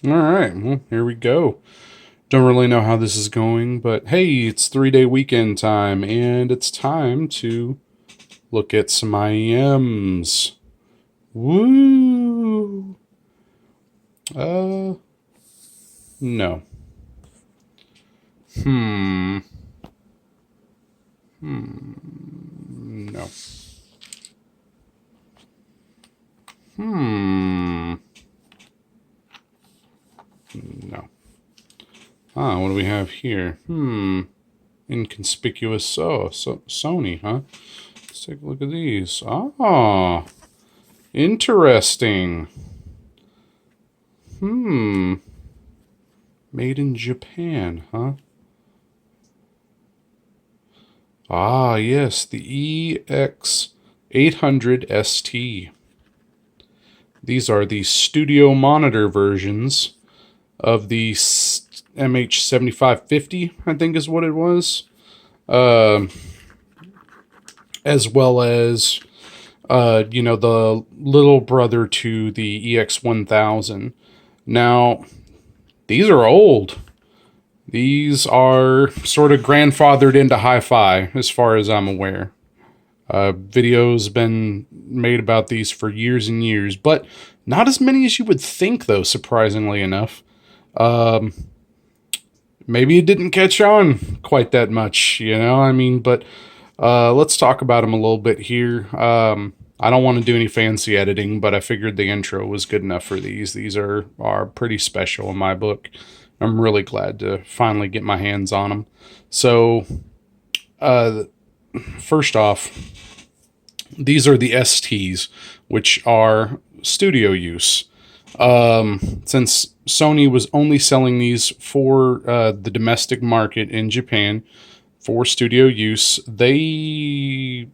All right, well, here we go. Don't really know how this is going, but hey, it's 3 day weekend time, and it's time to look at some IEMs. Woo! Uh, no. Hmm. No. Hmm. No. Ah, what do we have here? Inconspicuous. Oh, so Sony, huh? Let's take a look at these. Ah, interesting. Hmm. Made in Japan, huh? Ah, yes, the EX800st. These are the studio monitor versions of the MH7550, I think is what it was. Uh, as well as, the little brother to the EX1000. Now, these are old. These are sort of grandfathered into hi-fi, as far as I'm aware. Videos been made about these for years and years, but not as many as you would think, though. Surprisingly enough, maybe it didn't catch on quite that much, I mean, but let's talk about them a little bit here. I don't want to do any fancy editing, but I figured the intro was good enough for these. These are pretty special in my book. I'm really glad to finally get my hands on them. So, uh, first off, these are the STs, which are studio use. Since Sony was only selling these for the domestic market in Japan for studio use, they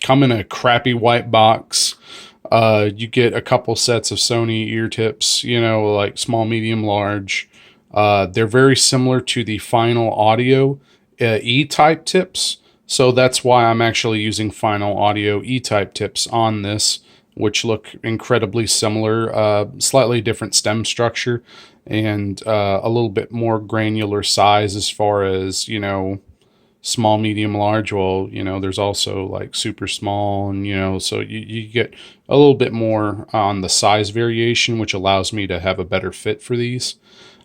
come in a crappy white box. You get a couple sets of Sony ear tips, like small, medium, large. They're very similar to the Final Audio E-type tips. So that's why I'm actually using Final Audio E-type tips on this, which look incredibly similar, slightly different stem structure, and a little bit more granular size as far as, small, medium, large. Well, there's also like super small, and, so you get a little bit more on the size variation, which allows me to have a better fit for these.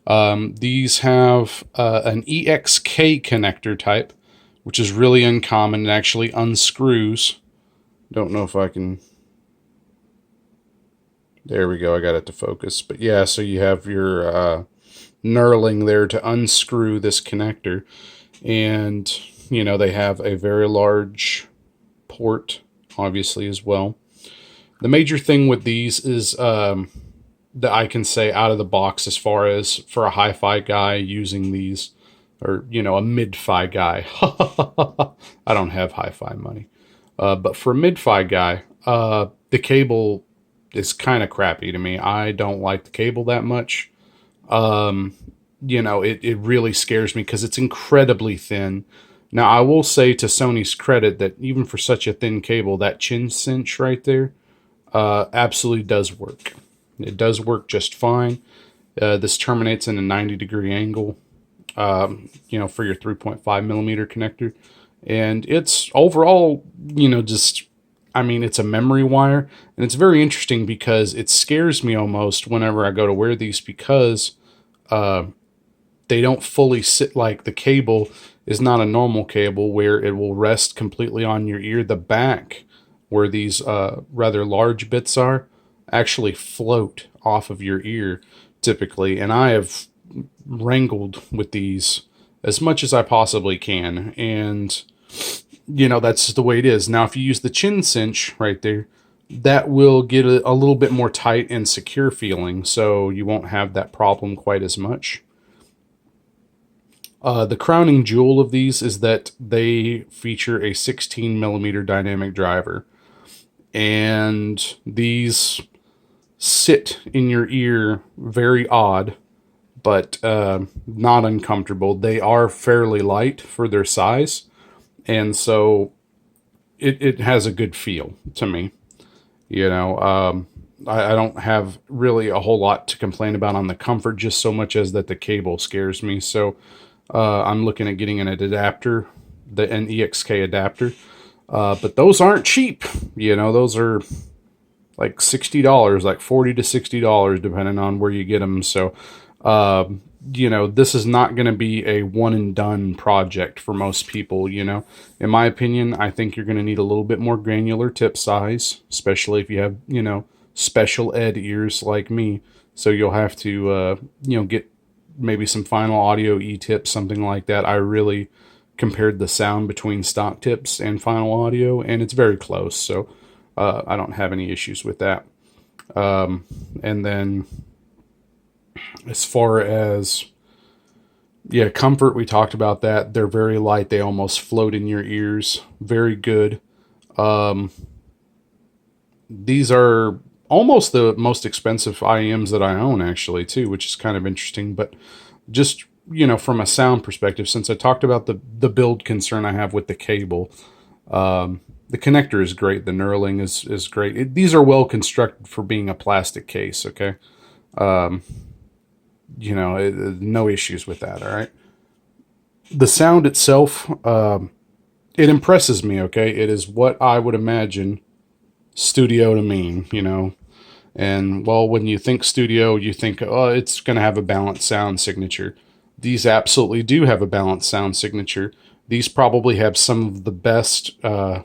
These have an EXK connector type, which is really uncommon and actually unscrews. Don't know if I can. There we go. I got it to focus. But yeah, so you have your knurling there to unscrew this connector. And, they have a very large port, obviously, as well. The major thing with these is that I can say out of the box as far as for a hi-fi guy using these, or, a mid-fi guy. I don't have hi-fi money. But for a mid-fi guy, the cable is kind of crappy to me. I don't like the cable that much. It really scares me because it's incredibly thin. Now, I will say to Sony's credit that even for such a thin cable, that chin cinch right there absolutely does work. It does work just fine. This terminates in a 90-degree angle, for your 3.5 millimeter connector. And it's overall, it's a memory wire. And it's very interesting because it scares me almost whenever I go to wear these because they don't fully sit. Like the cable is not a normal cable where it will rest completely on your ear. The back, where these rather large bits are, actually float off of your ear typically. And I have wrangled with these as much as I possibly can. And, that's just the way it is. Now, if you use the chin cinch right there, that will get a little bit more tight and secure feeling. So you won't have that problem quite as much. The crowning jewel of these is that they feature a 16 millimeter dynamic driver. And these sit in your ear very odd, but not uncomfortable. They are fairly light for their size, and so it has a good feel to me. I don't have really a whole lot to complain about on the comfort, just so much as that the cable scares me. So I'm looking at getting an adapter, an EXK adapter. But those aren't cheap. Those are like $60, like $40 to $60, depending on where you get them. So, this is not going to be a one and done project for most people. In my opinion, I think you're going to need a little bit more granular tip size, especially if you have, special ed ears like me. So you'll have to, get maybe some final audio e-tips, something like that. I really compared the sound between stock tips and final audio, and it's very close. So I don't have any issues with that. And then as far as, comfort, we talked about that. They're very light. They almost float in your ears. Very good. These are almost the most expensive IEMs that I own, actually, too, which is kind of interesting. But just, from a sound perspective, since I talked about the build concern I have with the cable, the connector is great. The knurling is great. These are well constructed for being a plastic case, okay? No issues with that, all right? The sound itself, it impresses me, okay? It is what I would imagine studio to mean, And, well, when you think studio, you think, oh, it's going to have a balanced sound signature. These absolutely do have a balanced sound signature. These probably have some of the best, I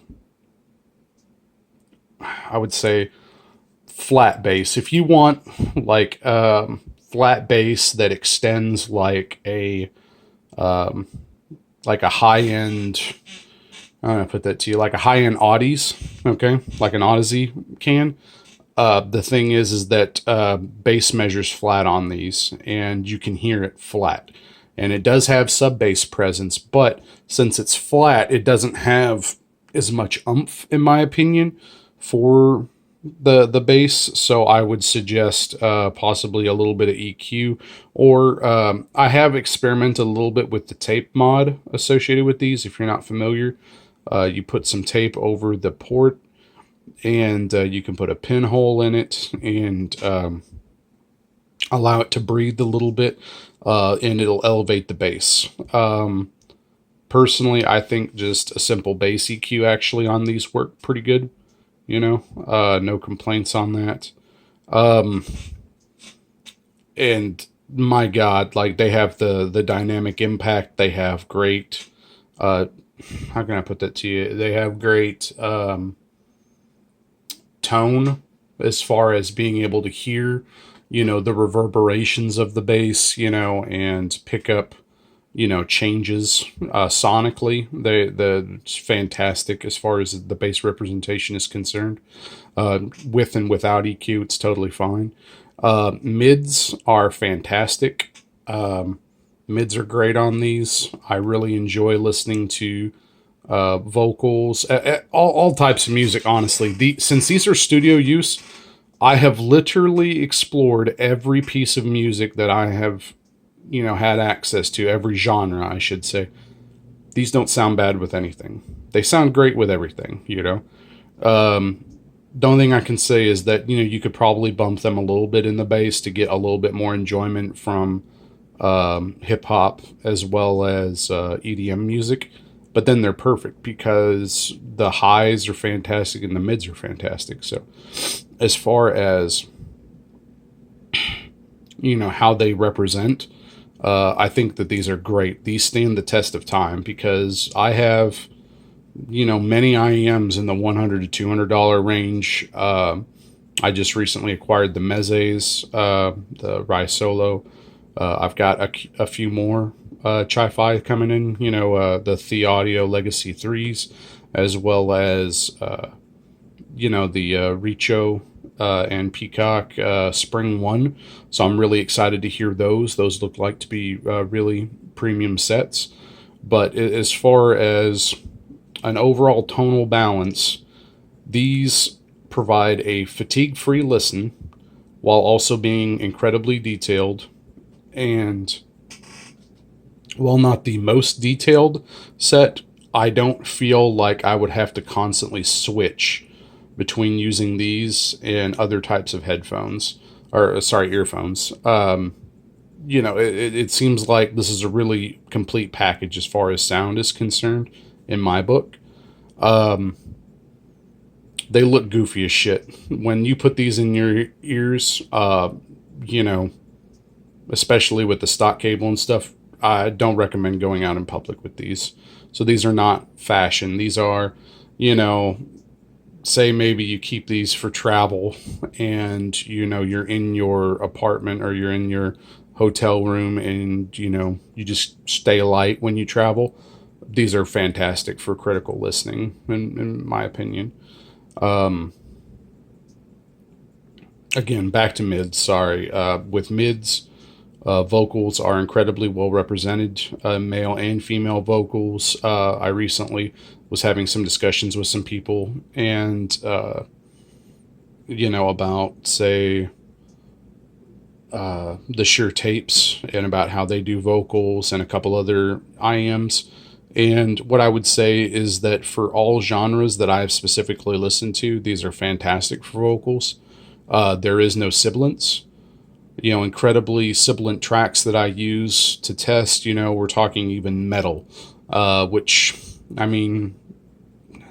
would say, flat bass. If you want like flat bass that extends like a high end, I'm gonna put that to you, like a high end Audis, okay, like an Odyssey can. The thing is that bass measures flat on these, and you can hear it flat. And it does have sub bass presence, but since it's flat, it doesn't have as much oomph, in my opinion, for the bass. So I would suggest possibly a little bit of EQ, or I have experimented a little bit with the tape mod associated with these. If you're not familiar, you put some tape over the port, and you can put a pinhole in it and allow it to breathe a little bit, and it'll elevate the bass. Personally, I think just a simple bass EQ actually on these work pretty good. No complaints on that. And my God, like, they have the dynamic impact. They have great, how can I put that to you? They have great tone as far as being able to hear, the reverberations of the bass, and pick up, changes sonically. It's fantastic as far as the bass representation is concerned. With and without EQ, it's totally fine. Mids are fantastic. Mids are great on these. I really enjoy listening to vocals, all types of music, honestly. Since these are studio use, I have literally explored every piece of music that I have had access to, every genre, I should say. These don't sound bad with anything. They sound great with everything, The only thing I can say is that, you could probably bump them a little bit in the bass to get a little bit more enjoyment from hip hop as well as EDM music. But then they're perfect because the highs are fantastic and the mids are fantastic. So as far as, how they represent, I think that these are great. These stand the test of time because I have, many IEMs in the $100 to $200 range. I just recently acquired the Mezes, the Rai Solo. I've got a few more Chi-Fi coming in, the The Audio Legacy 3s, as well as, the Richo and Peacock Spring 1. So I'm really excited to hear those. Those look like to be really premium sets. But as far as an overall tonal balance, these provide a fatigue-free listen while also being incredibly detailed. And while not the most detailed set, I don't feel like I would have to constantly switch between using these and other types of headphones, or sorry, earphones. It seems like this is a really complete package as far as sound is concerned in my book. Um, they look goofy as shit. When you put these in your ears, you know, especially with the stock cable and stuff, I don't recommend going out in public with these. So these are not fashion. These are, you know, say maybe you keep these for travel and, you know, you're in your apartment or you're in your hotel room and, you know, you just stay light when you travel. These are fantastic for critical listening, in my opinion. Um, Again, back to mids. Sorry. With mids, vocals are incredibly well represented, male and female vocals. I recently was having some discussions with some people, and about say the Shure tapes and about how they do vocals and a couple other IMs. And what I would say is that for all genres that I've specifically listened to, these are fantastic for vocals. There is no sibilance. Incredibly sibilant tracks that I use to test, we're talking even metal, which, I mean,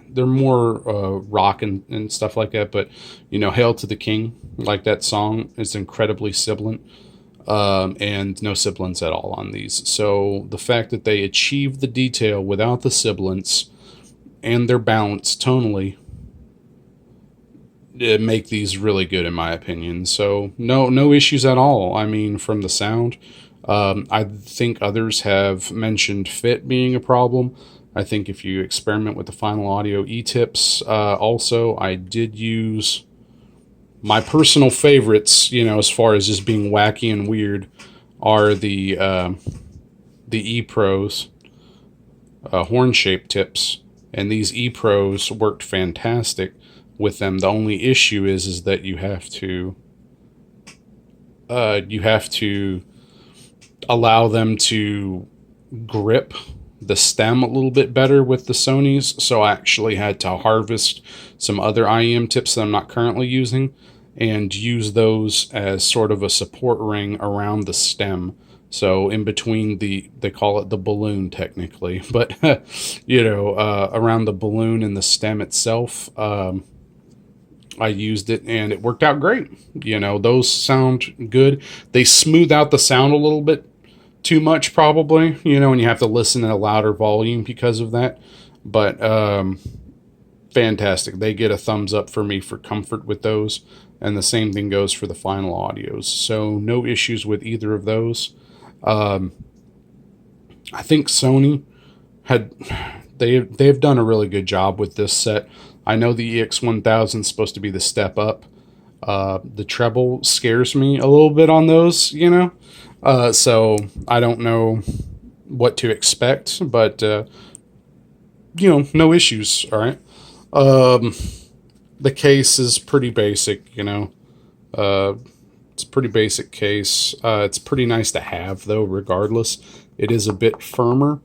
they're more rock and stuff like that, but, Hail to the King, like that song, is incredibly sibilant, and no sibilance at all on these. So the fact that they achieve the detail without the sibilance and they're balanced tonally, make these really good in my opinion. So no issues at all. I mean, from the sound, I think others have mentioned fit being a problem. I think if you experiment with the Final Audio E-tips, also I did use my personal favorites, as far as just being wacky and weird, are the E-Pros horn shaped tips, and these E-Pros worked fantastic with them. The only issue is that you have to allow them to grip the stem a little bit better with the Sonys. So I actually had to harvest some other IEM tips that I'm not currently using and use those as sort of a support ring around the stem. So in between they call it the balloon technically, but around the balloon and the stem itself, I used it and it worked out great. Those sound good. They smooth out the sound a little bit too much probably, and you have to listen at a louder volume because of that. But fantastic. They get a thumbs up for me for comfort with those. And the same thing goes for the Final Audios. So no issues with either of those. I think Sony they've done a really good job with this set. I know the EX1000 is supposed to be the step up. The treble scares me a little bit on those, so I don't know what to expect, but no issues. All right. The case is pretty basic, it's a pretty basic case. It's pretty nice to have though, regardless. It is a bit firmer,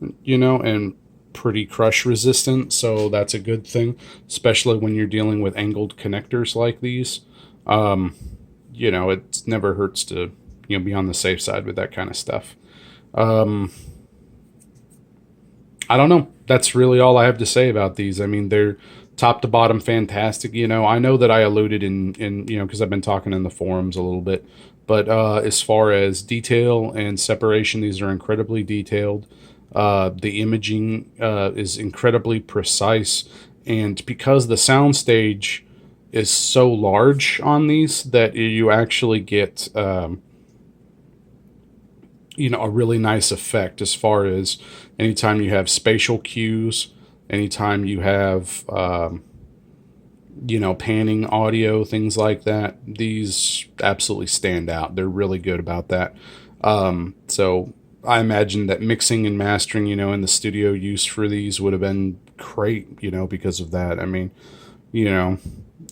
and pretty crush resistant, so that's a good thing, especially when you're dealing with angled connectors like these. It never hurts to be on the safe side with that kind of stuff. I don't know. That's really all I have to say about these. I mean, they're top to bottom fantastic. I know that I alluded in because I've been talking in the forums a little bit, but as far as detail and separation, these are incredibly detailed. The imaging is incredibly precise, and because the soundstage is so large on these, that you actually get a really nice effect as far as anytime you have spatial cues, anytime you have panning audio, things like that. These absolutely stand out. They're really good about that. So I imagine that mixing and mastering, in the studio use for these would have been great, because of that. I mean,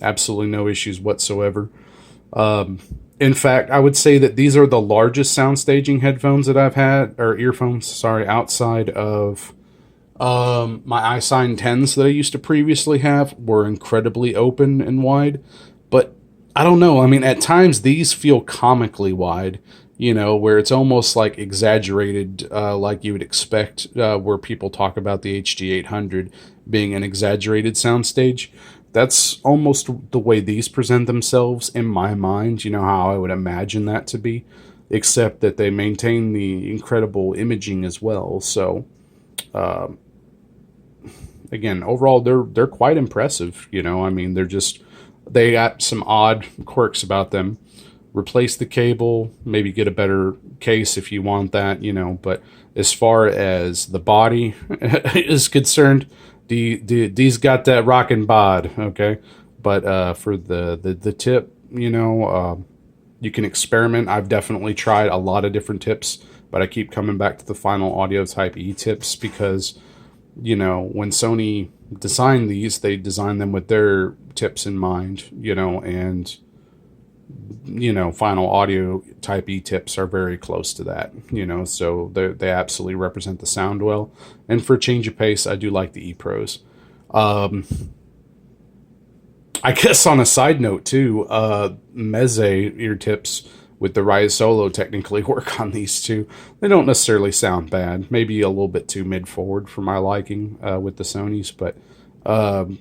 absolutely no issues whatsoever. In fact, I would say that these are the largest sound staging headphones that I've had, or earphones, sorry, outside of My iSign 10s that I used to previously have were incredibly open and wide, but I don't know. I mean, at times these feel comically wide, where it's almost like exaggerated, like you would expect, where people talk about the HD800 being an exaggerated soundstage. That's almost the way these present themselves in my mind, how I would imagine that to be, except that they maintain the incredible imaging as well. So, again, overall, they're quite impressive. I mean, they got some odd quirks about them. Replace the cable, maybe get a better case if you want that. But as far as the body is concerned, these got that rockin' bod, okay. But for the tip, you can experiment. I've definitely tried a lot of different tips, but I keep coming back to the Final Audio Type E tips because when Sony designed these, they designed them with their tips in mind, and Final Audio Type E tips are very close to that, so they absolutely represent the sound well. And for a change of pace, I do like the E Pros. I guess on a side note too, Meze ear tips with the Rise Solo technically work on these too. They don't necessarily sound bad. Maybe a little bit too mid forward for my liking with the Sonys, but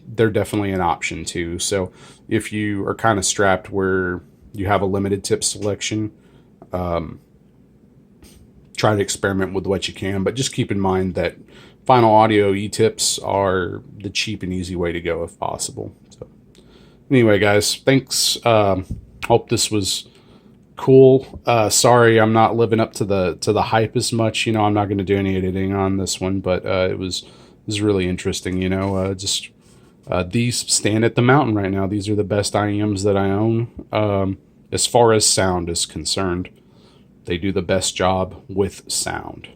they're definitely an option too. So if you are kind of strapped where you have a limited tip selection, try to experiment with what you can, but just keep in mind that Final Audio E-tips are the cheap and easy way to go if possible. So anyway, guys, thanks. Hope this was cool. Sorry, I'm not living up to the hype as much. I'm not going to do any editing on this one, but it was really interesting. Just these stand at the mountain right now. These are the best IEMs that I own. As far as sound is concerned, they do the best job with sound.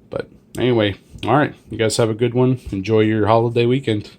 But anyway, all right, you guys have a good one. Enjoy your holiday weekend.